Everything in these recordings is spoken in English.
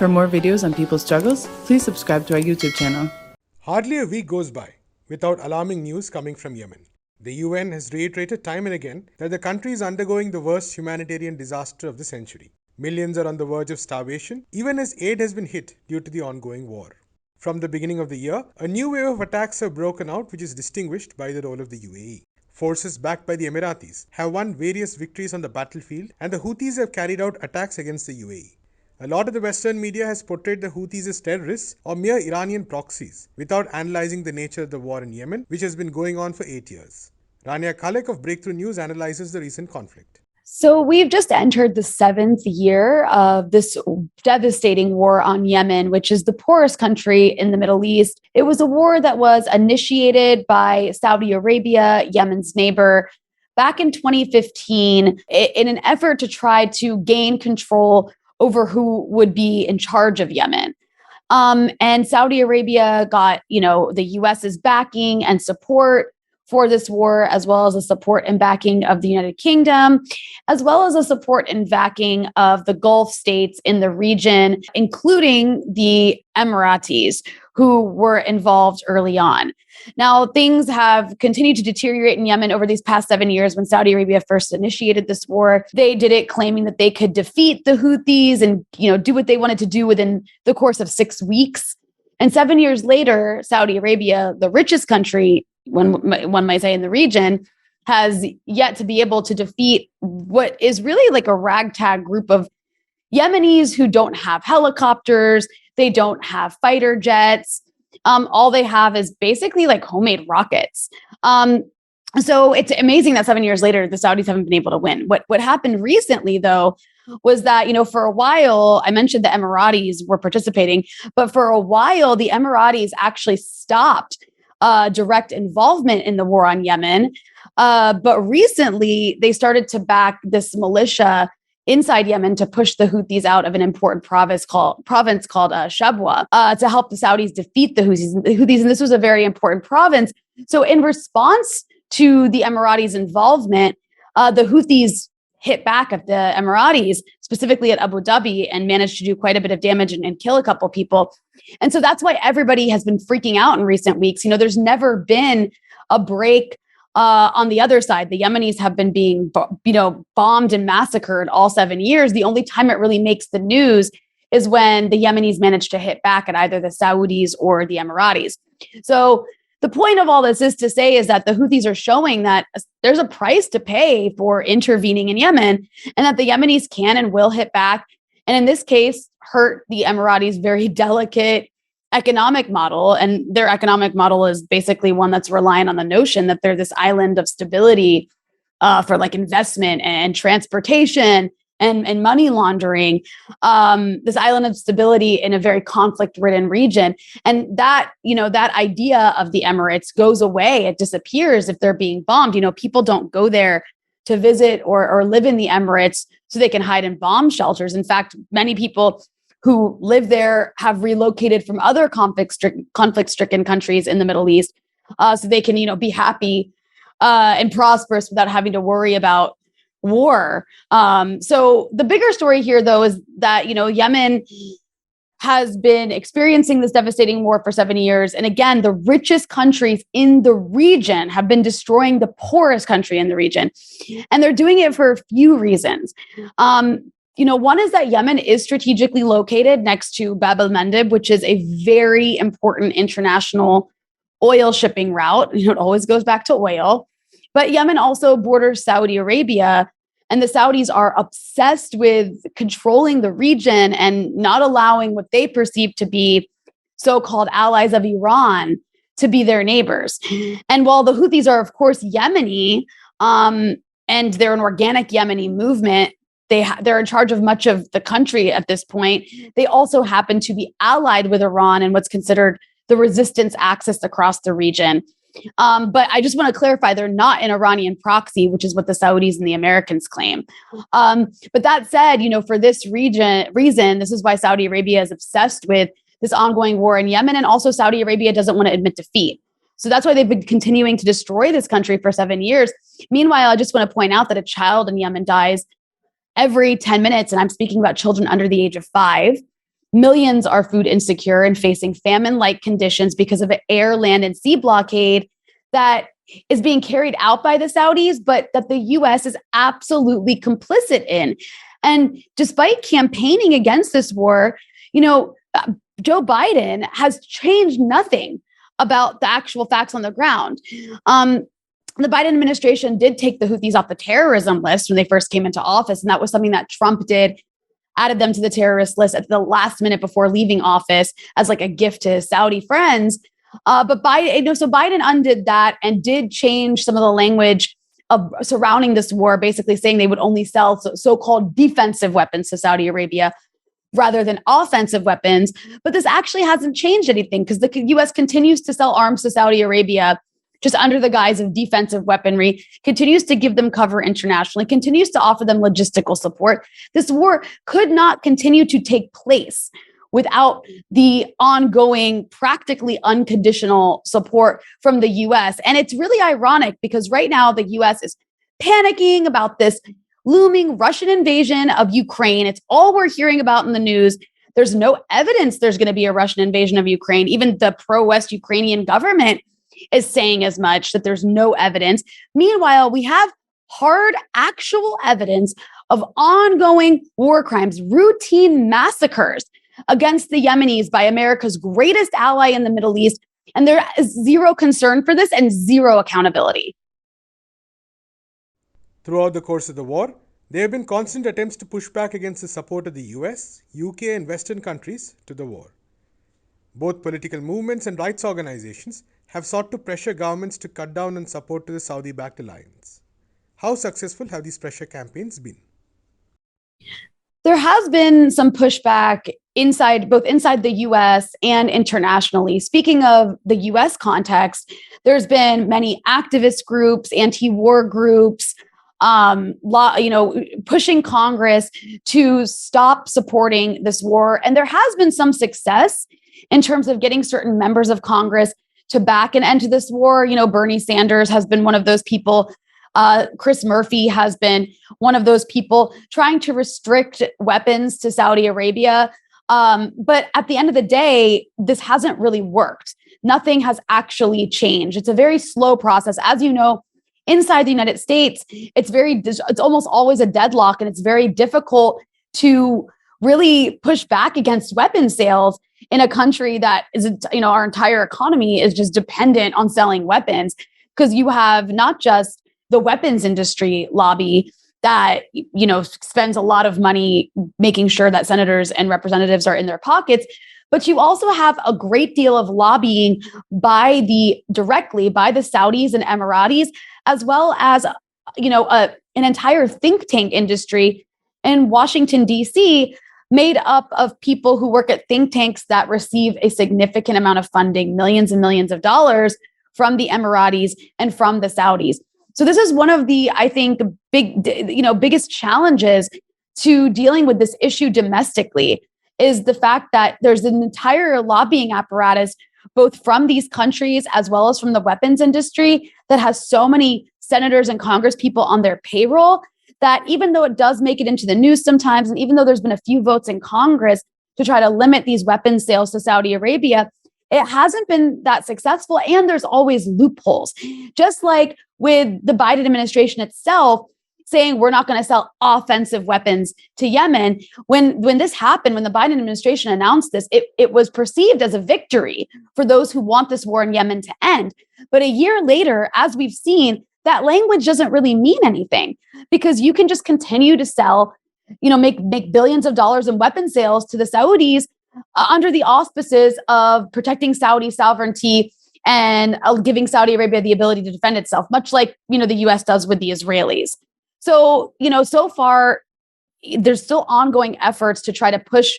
For more videos on people's struggles, please subscribe to our YouTube channel. Hardly a week goes by without alarming news coming from Yemen. The UN has reiterated time and again that the country is undergoing the worst humanitarian disaster of the century. Millions are on the verge of starvation, even as aid has been hit due to the ongoing war. From the beginning of the year, a new wave of attacks have broken out, which is distinguished by the role of the UAE. Forces backed by the Emiratis have won various victories on the battlefield, and the Houthis have carried out attacks against the UAE. A lot of the Western media has portrayed the Houthis as terrorists or mere Iranian proxies without analyzing the nature of the war in Yemen, which has been going on for 8 years. Rania Khalek of Breakthrough News analyzes the recent conflict. So we've just entered the 7th year of this devastating war on Yemen, which is the poorest country in the Middle East. It was a war that was initiated by Saudi Arabia, Yemen's neighbor, back in 2015 in an effort to try to gain control over who would be in charge of Yemen. And Saudi Arabia got, the US's backing and support for this war, as well as the support and backing of the United Kingdom, as well as the support and backing of the Gulf states in the region, including the Emiratis, who were involved early on. Now, things have continued to deteriorate in Yemen over these past 7 years. When Saudi Arabia first initiated this war, they did it claiming that they could defeat the Houthis and, do what they wanted to do within the course of 6 weeks. And 7 years later, Saudi Arabia, the richest country, one might say in the region, has yet to be able to defeat what is really like a ragtag group of Yemenis who don't have helicopters. They don't have fighter jets. All they have is basically like homemade rockets. So it's amazing that 7 years later, the Saudis haven't been able to win. What happened recently, though, was that, for a while, I mentioned the Emiratis were participating, but for a while, the Emiratis actually stopped direct involvement in the war on Yemen. But recently, they started to back this militia inside Yemen to push the Houthis out of an important province called Shabwa to help the Saudis defeat the Houthis. And this was a very important province. So in response to the Emiratis' involvement, the Houthis hit back at the Emiratis, specifically at Abu Dhabi, and managed to do quite a bit of damage and kill a couple people. And so that's why everybody has been freaking out in recent weeks. There's never been a break on the other side. The Yemenis have been being, bombed and massacred all 7 years. The only time it really makes the news is when the Yemenis manage to hit back at either the Saudis or the Emiratis. So the point of all this is to say is that the Houthis are showing that there's a price to pay for intervening in Yemen, and that the Yemenis can and will hit back. And in this case, hurt the Emiratis' very delicate economic model. And their economic model is basically one that's reliant on the notion that they're this island of stability for like investment and transportation and money laundering, this island of stability in a very conflict-ridden region. And that, that idea of the Emirates goes away. It disappears if they're being bombed. People don't go there to visit or live in the Emirates so they can hide in bomb shelters. In fact, many people who live there have relocated from other conflict-stricken countries in the Middle East so they can, be happy and prosperous without having to worry about war. So the bigger story here, though, is that, Yemen has been experiencing this devastating war for 7 years. And again, the richest countries in the region have been destroying the poorest country in the region. And they're doing it for a few reasons. One is that Yemen is strategically located next to Bab el-Mandeb, which is a very important international oil shipping route. It always goes back to oil. But Yemen also borders Saudi Arabia, and the Saudis are obsessed with controlling the region and not allowing what they perceive to be so-called allies of Iran to be their neighbors. And while the Houthis are, of course, Yemeni, and they're an organic Yemeni movement, they're in charge of much of the country at this point. They also happen to be allied with Iran and what's considered the resistance axis across the region. But I just want to clarify, they're not an Iranian proxy, which is what the Saudis and the Americans claim. But that said, for this reason, this is why Saudi Arabia is obsessed with this ongoing war in Yemen. And also Saudi Arabia doesn't want to admit defeat. So that's why they've been continuing to destroy this country for 7 years. Meanwhile, I just want to point out that a child in Yemen dies every 10 minutes. And I'm speaking about children under the age of 5. Millions are food insecure and facing famine-like conditions because of an air, land, and sea blockade that is being carried out by the Saudis, but that the US is absolutely complicit in. And despite campaigning against this war, Joe Biden has changed nothing about the actual facts on the ground. The Biden administration did take the Houthis off the terrorism list when they first came into office, and that was something that Trump did, added them to the terrorist list at the last minute before leaving office as like a gift to his Saudi friends. But Biden undid that and did change some of the language surrounding this war, basically saying they would only sell so-called defensive weapons to Saudi Arabia rather than offensive weapons. But this actually hasn't changed anything because the U.S. continues to sell arms to Saudi Arabia just under the guise of defensive weaponry, continues to give them cover internationally, continues to offer them logistical support. This war could not continue to take place without the ongoing, practically unconditional support from the U.S. And it's really ironic because right now the U.S. is panicking about this looming Russian invasion of Ukraine. It's all we're hearing about in the news. There's no evidence there's going to be a Russian invasion of Ukraine. Even the pro-West Ukrainian government is saying as much, that there's no evidence. Meanwhile, we have hard, actual evidence of ongoing war crimes, routine massacres against the Yemenis by America's greatest ally in the Middle East. And there is zero concern for this and zero accountability. Throughout the course of the war, there have been constant attempts to push back against the support of the US, UK, and Western countries to the war. Both political movements and rights organizations have sought to pressure governments to cut down on support to the Saudi-backed alliance. How successful have these pressure campaigns been? There has been some pushback both inside the US and internationally. Speaking of the US context, there's been many activist groups, anti-war groups, pushing Congress to stop supporting this war. And there has been some success in terms of getting certain members of Congress to back an end to this war. Bernie Sanders has been one of those people. Chris Murphy has been one of those people trying to restrict weapons to Saudi Arabia. But at the end of the day, this hasn't really worked. Nothing has actually changed. It's a very slow process. As you know, inside the United States, it's almost always a deadlock, and it's very difficult to really push back against weapons sales in a country that is, our entire economy is just dependent on selling weapons, because you have not just the weapons industry lobby that, spends a lot of money making sure that senators and representatives are in their pockets, but you also have a great deal of lobbying directly by the Saudis and Emiratis, as well as, an entire think tank industry in Washington, D.C., made up of people who work at think tanks that receive a significant amount of funding, millions and millions of dollars from the Emiratis and from the Saudis. So this is one of the, I think, biggest challenges to dealing with this issue domestically, is the fact that there's an entire lobbying apparatus, both from these countries as well as from the weapons industry, that has so many senators and Congress people on their payroll that even though it does make it into the news sometimes, and even though there's been a few votes in Congress to try to limit these weapons sales to Saudi Arabia, it hasn't been that successful. And there's always loopholes. Just like with the Biden administration itself saying we're not going to sell offensive weapons to Yemen. When this happened, when the Biden administration announced this, it was perceived as a victory for those who want this war in Yemen to end. But a year later, as we've seen, that language doesn't really mean anything, because you can just continue to sell, make billions of dollars in weapon sales to the Saudis under the auspices of protecting Saudi sovereignty and giving Saudi Arabia the ability to defend itself, much like, the US does with the Israelis. So, so far, there's still ongoing efforts to try to push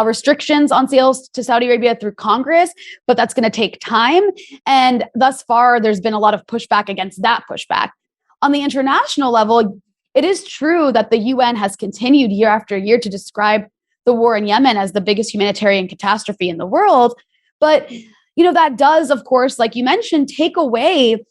restrictions on sales to Saudi Arabia through Congress, but that's going to take time. And thus far, there's been a lot of pushback against that pushback. On the international level, it is true that the UN has continued year after year to describe the war in Yemen as the biggest humanitarian catastrophe in the world. But, that does, of course, like you mentioned, take away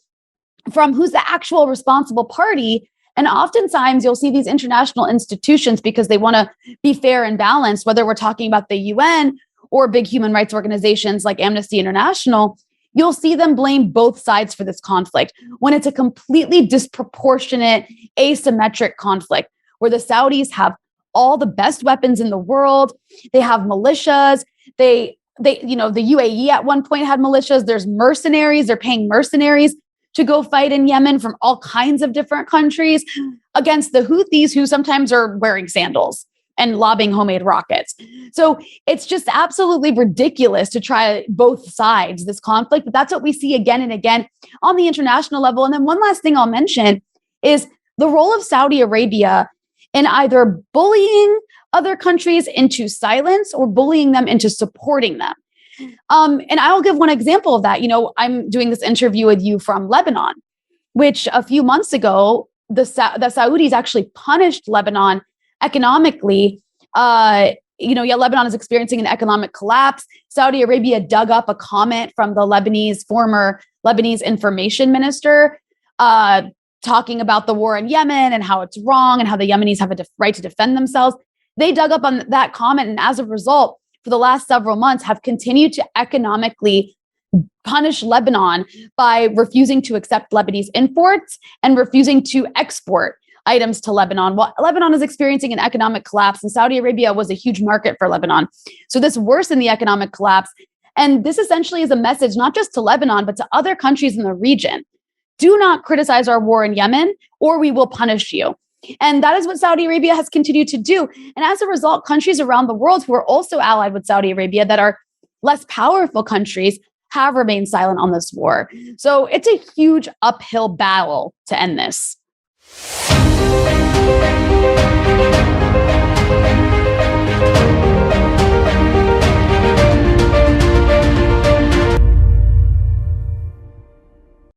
from who's the actual responsible party. And oftentimes you'll see these international institutions, because they want to be fair and balanced, whether we're talking about the UN or big human rights organizations like Amnesty International, you'll see them blame both sides for this conflict when it's a completely disproportionate, asymmetric conflict where the Saudis have all the best weapons in the world. They have militias. The UAE at one point had militias. There's mercenaries. They're paying mercenaries to go fight in Yemen from all kinds of different countries against the Houthis, who sometimes are wearing sandals and lobbing homemade rockets. So it's just absolutely ridiculous to try both sides, this conflict. But that's what we see again and again on the international level. And then one last thing I'll mention is the role of Saudi Arabia in either bullying other countries into silence or bullying them into supporting them. And I'll give one example of that. I'm doing this interview with you from Lebanon, which a few months ago, the Saudis actually punished Lebanon economically. Lebanon is experiencing an economic collapse. Saudi Arabia dug up a comment from the former Lebanese information minister, talking about the war in Yemen and how it's wrong and how the Yemenis have a right to defend themselves. They dug up on that comment, and as a result, for the last several months, have continued to economically punish Lebanon by refusing to accept Lebanese imports and refusing to export items to Lebanon. Well, Lebanon is experiencing an economic collapse, and Saudi Arabia was a huge market for Lebanon. So this worsened the economic collapse. And this essentially is a message not just to Lebanon, but to other countries in the region. Do not criticize our war in Yemen, or we will punish you. And that is what Saudi Arabia has continued to do. And as a result, countries around the world who are also allied with Saudi Arabia, that are less powerful countries, have remained silent on this war. So it's a huge uphill battle to end this.